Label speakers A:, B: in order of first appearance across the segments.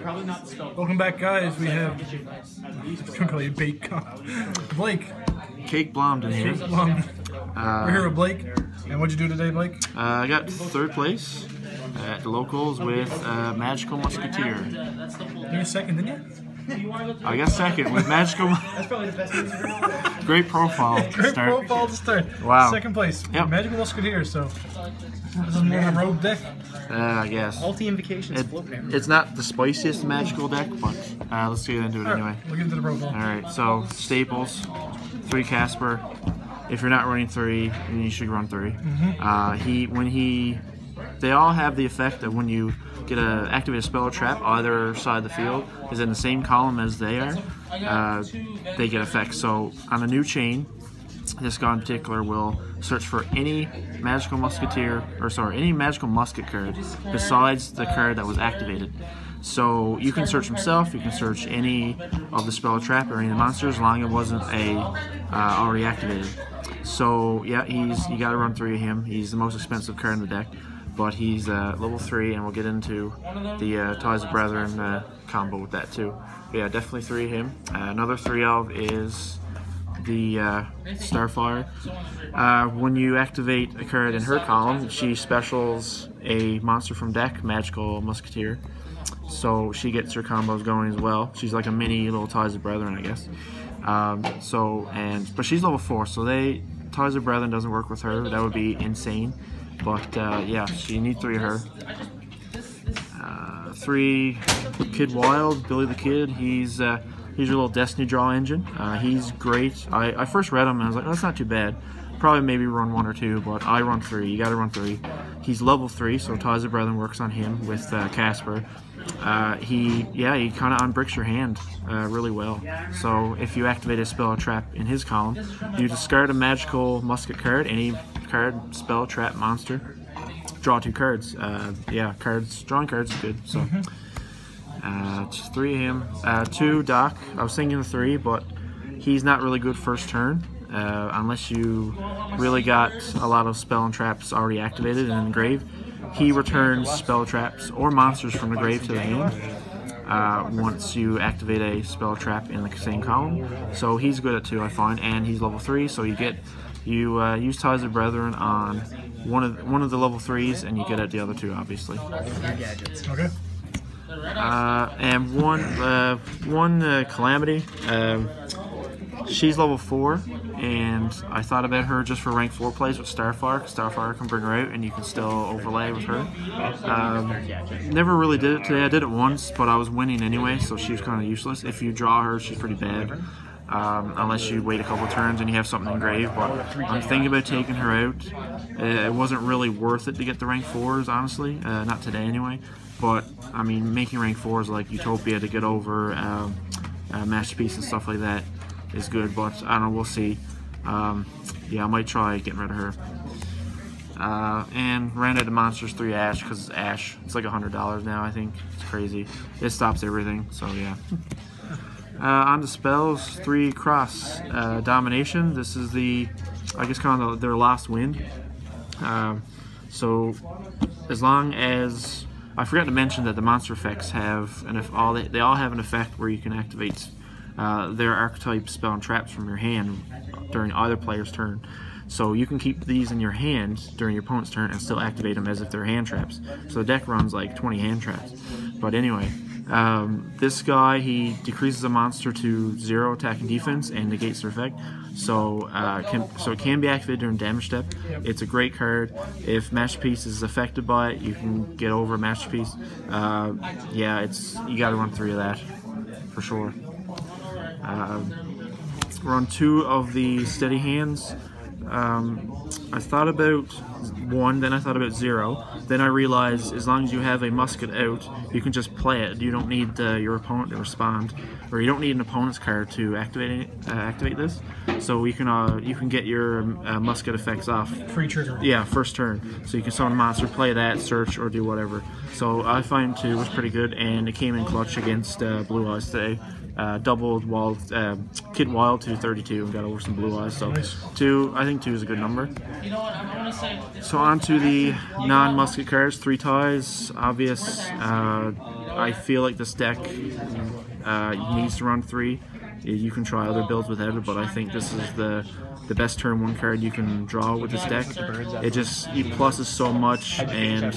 A: Welcome back, guys. We have, I was going to call you Bake, Blake.
B: Cake Blomden here.
A: Cake Blomden. We're here with Blake. And what'd you do today, Blake?
B: I got third place at the locals with Magical Musketeer.
A: You were second, didn't you?
B: I got second with Magical.
C: That's probably the best news ever.
B: Great profile.
A: Great profile to start.
B: Wow.
A: Second place.
B: Yep.
A: Magical Musketeer. So this is more of a rogue deck.
B: I guess.
C: All team vacations floating.
B: It's not the spiciest magical deck, but let's get into it anyway.
A: We'll get into the profile.
B: Alright, so staples, 3 Casper. If you're not running 3, then you should run 3. They all have the effect of when you get a activate a spell or trap, either side of the field is in the same column as they are, they get effects. So on a new chain, this guy in particular will search for any Magical Musketeer, any Magical Musket card besides the card that was activated. So you can search himself, you can search any of the spell or trap or any of the monsters, as long as it wasn't already activated. So yeah, you got to run 3 of him. He's the most expensive card in the deck, but he's level 3, and we'll get into the Ties of Brethren combo with that too. But yeah, definitely 3 of him. Another 3 of is the Starfire. When you activate a card in her column, she specials a monster from deck, Magical Musketeer. So she gets her combos going as well. She's like a mini little Ties of Brethren, I guess. But she's level 4, so Ties of Brethren doesn't work with her. That would be insane. But yeah, so you need 3 of her. 3 Kid Wild, Billy the Kid. He's your little Destiny draw engine. He's great. I first read him and I was like, oh, that's not too bad. Probably maybe run 1 or 2, but I run 3. You gotta run 3. He's level 3, so Ties of Brethren works on him with Casper. He kind of unbricks your hand really well. So if you activate a spell or trap in his column, you discard a Magical Musket card, any card, spell, trap, monster, draw 2 cards. Drawing cards is good. So 3 of him. 2 Doc. I was thinking of 3, but he's not really good first turn unless you really got a lot of spell and traps already activated and in the grave. He returns spell traps or monsters from the grave to the hand once you activate a spell trap in the same column. So he's good at 2, I find, and he's level 3. So you use Ties of Brethren on one of the level 3s, and you get at the other 2, obviously.
A: Okay.
B: And one Calamity. She's level 4, and I thought about her just for rank 4 plays with Starfire, because Starfire can bring her out and you can still overlay with her. Never really did it today. I did it once, but I was winning anyway, so she was kind of useless. If you draw her, she's pretty bad, unless you wait a couple turns and you have something engraved. But I'm thinking about taking her out. It wasn't really worth it to get the rank 4s, honestly, not today anyway. But I mean, making rank 4s like Utopia to get over Masterpiece and stuff like that is good, but I don't know, we'll see. Yeah, I might try getting rid of her. And ran out of monsters 3 Ash, because it's Ash. It's like $100 now, I think. It's crazy. It stops everything, so yeah. On to spells, 3 Cross. Domination. This is I guess kind of their last wind. So as long as, I forgot to mention that the monster effects have, and they all have an effect where you can activate their archetype spell and traps from your hand during either player's turn. So you can keep these in your hand during your opponent's turn and still activate them as if they're hand traps. So the deck runs like 20 hand traps. But anyway, this guy, he decreases a monster to 0 attack and defense and negates their effect. So it can be activated during damage step. It's a great card. If Masterpiece is affected by it, you can get over Masterpiece. Yeah, you got to run 3 of that for sure. Run 2 of the steady hands. I thought about 1, then I thought about 0. Then I realized as long as you have a musket out, you can just play it. You don't need your opponent to respond, or you don't need an opponent's card to activate this. So you can get your musket effects off.
A: Free trigger.
B: Yeah, first turn. So you can summon a monster, play that, search, or do whatever. So I find 2 was pretty good, and it came in clutch against Blue Eyes today. Doubled Kid Wild to 32 and got over some Blue Eyes. So
A: nice.
B: 2, I think 2 is a good number. So on to the non-musket cards. 3 Ties, obvious. I feel like this deck needs to run 3. You can try other builds without it, but I think this is the best turn 1 card you can draw with this deck. It just pluses so much, and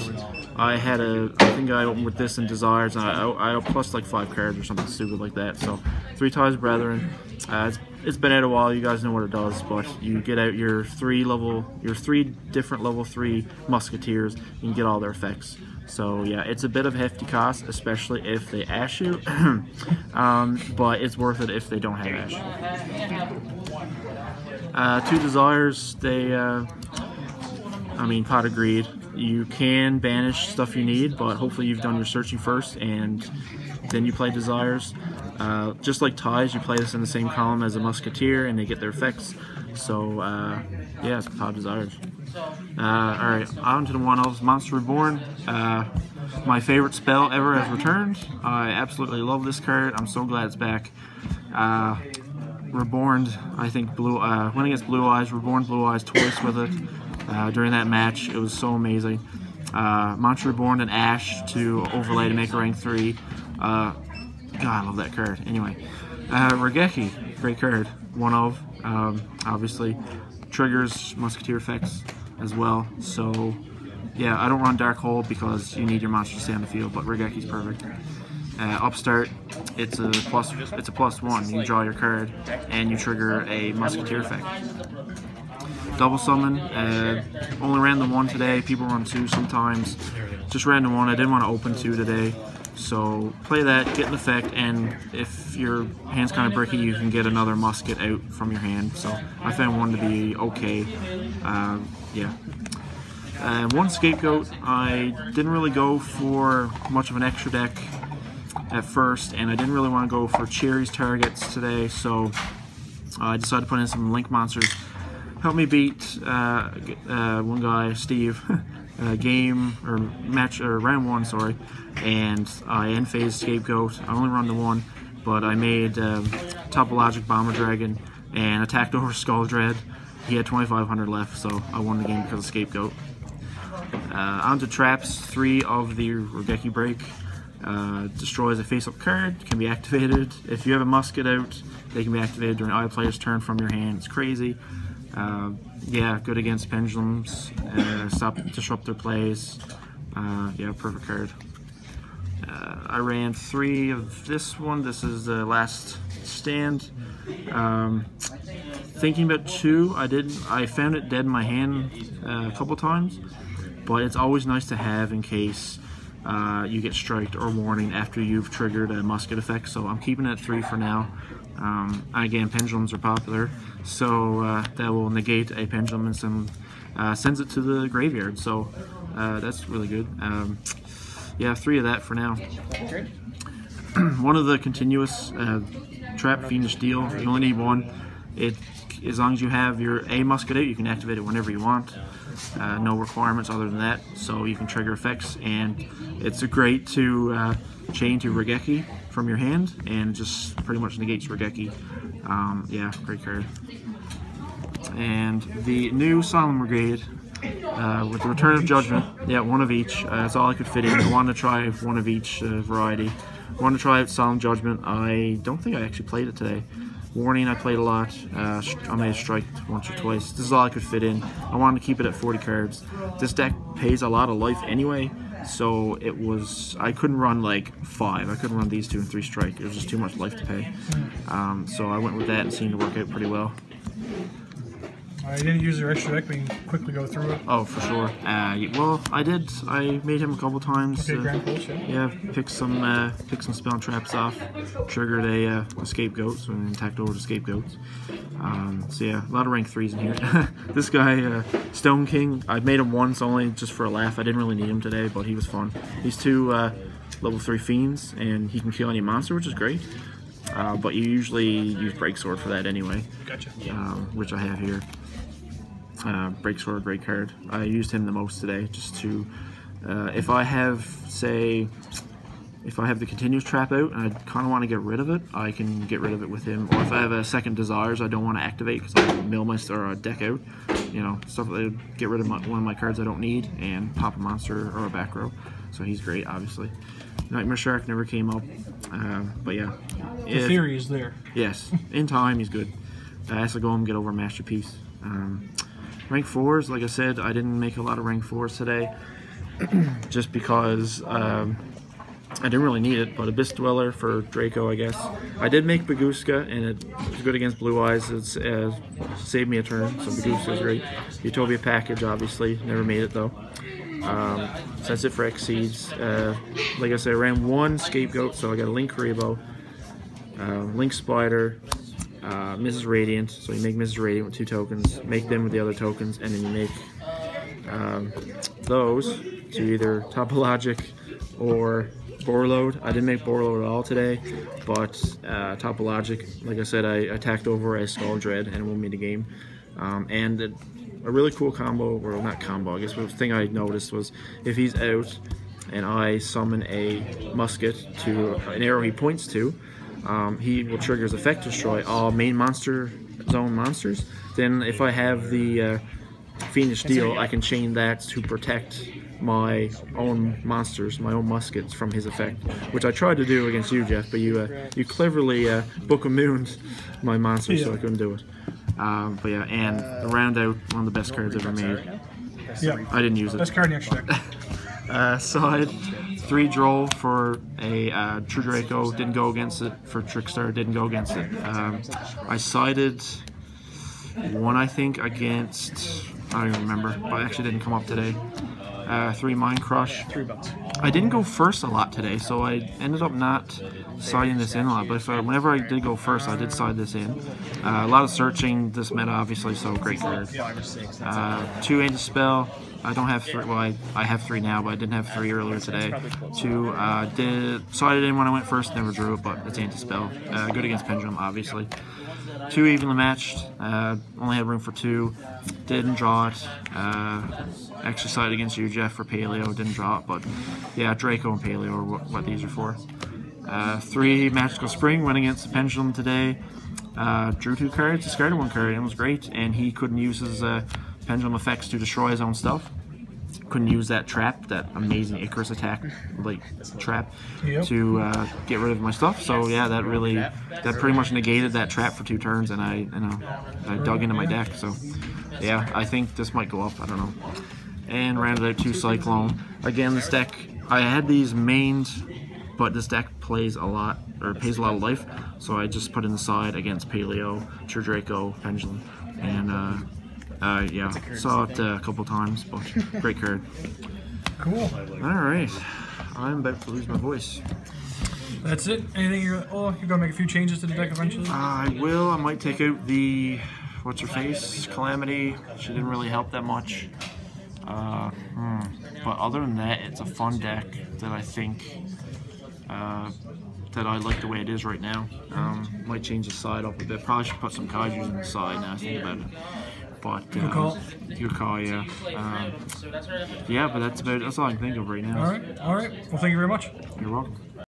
B: I think I opened with this and Desires, and I plus like 5 cards or something stupid like that. So 3 Ties Brethren. It's been out a while. You guys know what it does, but you get out your 3 different level 3 Musketeers. You can get all their effects. So yeah, it's a bit of a hefty cost, especially if they ash you, but it's worth it if they don't have ash. 2 Desires, I mean, Pot of Greed. You can banish stuff you need, but hopefully you've done your searching first and then you play Desires. Just like Ties, you play this in the same column as a Musketeer and they get their effects. So yeah, it's Pot of Desires. Alright, on to the one else, Monster Reborn. My favorite spell ever has returned. I absolutely love this card. I'm so glad it's back. Reborn, I think, went against Blue Eyes, Reborn Blue Eyes twice with it during that match. It was so amazing. Monster Reborn and Ash to overlay to make a rank 3. God, I love that card. Anyway, Regeki, great card. 1 of, obviously. Triggers Musketeer effects as well. So, yeah, I don't run Dark Hole because you need your monster to stay on the field, but Regeki's perfect. Upstart, it's a +1. You draw your card and you trigger a Musketeer effect. Double Summon, only ran the 1 today. People run 2 sometimes. Just ran the 1. I didn't want to open 2 today. So play that, get an effect, and if your hand's kind of bricky, you can get another musket out from your hand. So I found 1 to be okay. Yeah. 1 Scapegoat. I didn't really go for much of an extra deck at first, and I didn't really want to go for Cherry's targets today, so I decided to put in some Link monsters. Help me beat one guy, Steve, round 1, sorry, and I end-phased Scapegoat. I only run the 1, but I made Topologic Bomber Dragon and attacked over Skull Dread. He had 2,500 left, so I won the game because of Scapegoat. On to traps. 3 of the Regeki Break. Destroys a face-up card, can be activated. If you have a musket out, they can be activated during either player's turn from your hand. It's crazy. Yeah, good against pendulums. Disrupt their plays. Yeah, perfect card. I ran 3 of this one. This is the last stand. Thinking about 2, I found it dead in my hand a couple times, but it's always nice to have in case you get striked or warning after you've triggered a musket effect. So I'm keeping it at 3 for now. Again, pendulums are popular, so that will negate a pendulum and sends it to the graveyard. So that's really good. Yeah, 3 of that for now. One of the continuous trap Fiendish Deal. You only need 1. As long as you have your A musket out, you can activate it whenever you want. No requirements other than that, so you can trigger effects, and it's great to chain to Regeki from your hand, and it just pretty much negates Regeki. Yeah, great card. And the new Solemn Brigade with the Return of Judgment. Yeah, 1 of each. That's all I could fit in. I wanted to try 1 of each variety. I wanted to try out Solemn Judgment. I don't think I actually played it today. Warning, I played a lot. I may have striked once or twice. This is all I could fit in. I wanted to keep it at 40 cards. This deck pays a lot of life anyway, so I couldn't run like 5. I couldn't run these 2 and 3 strike. It was just too much life to pay. So I went with that and seemed to work out pretty well.
A: I didn't use your extra deck, but you can quickly go through it.
B: Oh, for sure. Well, I did. I made him a couple times.
A: Okay, Grand Pulse,
B: yeah. Picked some spell traps off. Triggered a Scapegoat, so I attacked over the Scapegoats. So yeah, a lot of rank 3s in here. This guy, Stone King, I made him once only just for a laugh. I didn't really need him today, but he was fun. He's 2 level 3 fiends, and he can kill any monster, which is great. But you usually use Breaksword for that anyway.
A: Gotcha.
B: Which I have here. Breaksword, great card. I used him the most today, just to, if I have the continuous trap out and I kind of want to get rid of it, I can get rid of it with him. Or if I have a second Desires I don't want to activate because I mill my deck out, you know, stuff that would get rid of one of my cards I don't need and pop a monster or a back row. So he's great, obviously. Nightmare Shark never came up. But yeah.
A: The theory is there.
B: Yes, in time he's good. I have to go and get over Masterpiece. Rank 4s, like I said, I didn't make a lot of rank 4s today. Just because I didn't really need it, but Abyss Dweller for Draco, I guess. I did make Baguska, and it was good against Blue Eyes. It's saved me a turn, so Baguska's great. Utopia package, obviously, never made it though. So that's it for Exceeds. Like I said, I ran 1 Scapegoat, so I got a Link Rebo, Link Spider, Mrs. Radiant. So you make Mrs. Radiant with 2 tokens, make them with the other topens, and then you make those to either Topologic or Borload. I didn't make Borload at all today, but Topologic, like I said, I attacked over as Skull Dread and it won me the game. And a really cool combo, or not combo, I guess the thing I noticed was if he's out and I summon a musket to an arrow he points to, he will trigger his effect destroy all main monster zone monsters. Then if I have the Fiendish Steel, I can chain that to protect my own monsters, my own muskets from his effect, which I tried to do against you, Jeff, but you cleverly Book of Moons my monsters, so I couldn't do it. But yeah, and the round out, one of the best cards ever made.
A: Yeah,
B: I didn't use it.
A: Best card in the extra deck.
B: Side 3 Droll for a True Draco, didn't go against it. For Trickstar, didn't go against it. I sided 1, I think, against, I don't even remember, but it actually didn't come up today. 3 Mind Crush.
C: $3.
B: I didn't go first a lot today, so I ended up not siding this in a lot. But whenever I did go first, I did side this in. A lot of searching this meta, obviously, so great card. 2 Anti-Spell. I don't have 3. Well, I have 3 now, but I didn't have 3 earlier today. 2 did sided in when I went first, never drew it, but it's Anti-Spell. Good against Pendulum, obviously. 2 evenly matched. Only had room for 2. Didn't draw it. Actually sided against you, Jeff, for Paleo. Didn't draw it, but yeah, Draco and Paleo are what these are for. 3 Magical Spring went against the Pendulum today. Drew 2 cards, discarded 1 card, and it was great. And he couldn't use his Pendulum effects to destroy his own stuff. Couldn't use that trap, that amazing Icarus attack, like trap, to get rid of my stuff. So yeah, that pretty much negated that trap for 2 turns, and I dug into my deck. So yeah, I think this might go up. I don't know. And rounded out 2 Cyclone. Again, this deck, I had these mained, but this deck plays a lot, or pays a lot of life. So I just put in the side against Paleo, True Draco, Pendulum, and yeah, saw it a couple times, but great card.
A: Cool.
B: Alright, I'm about to lose my voice.
A: That's it? Anything you're gonna make a few changes to the deck eventually?
B: I will. I might take out the, what's her face, Calamity. She didn't really help that much. But other than that, it's a fun deck that I think that I like the way it is right now. Might change the side up a bit. Probably should put some Kaijus on the side now I think about it. But
A: good call.
B: Good call, yeah. Yeah, but that's all I can think of right now.
A: All right. Well, thank you very much.
B: You're welcome.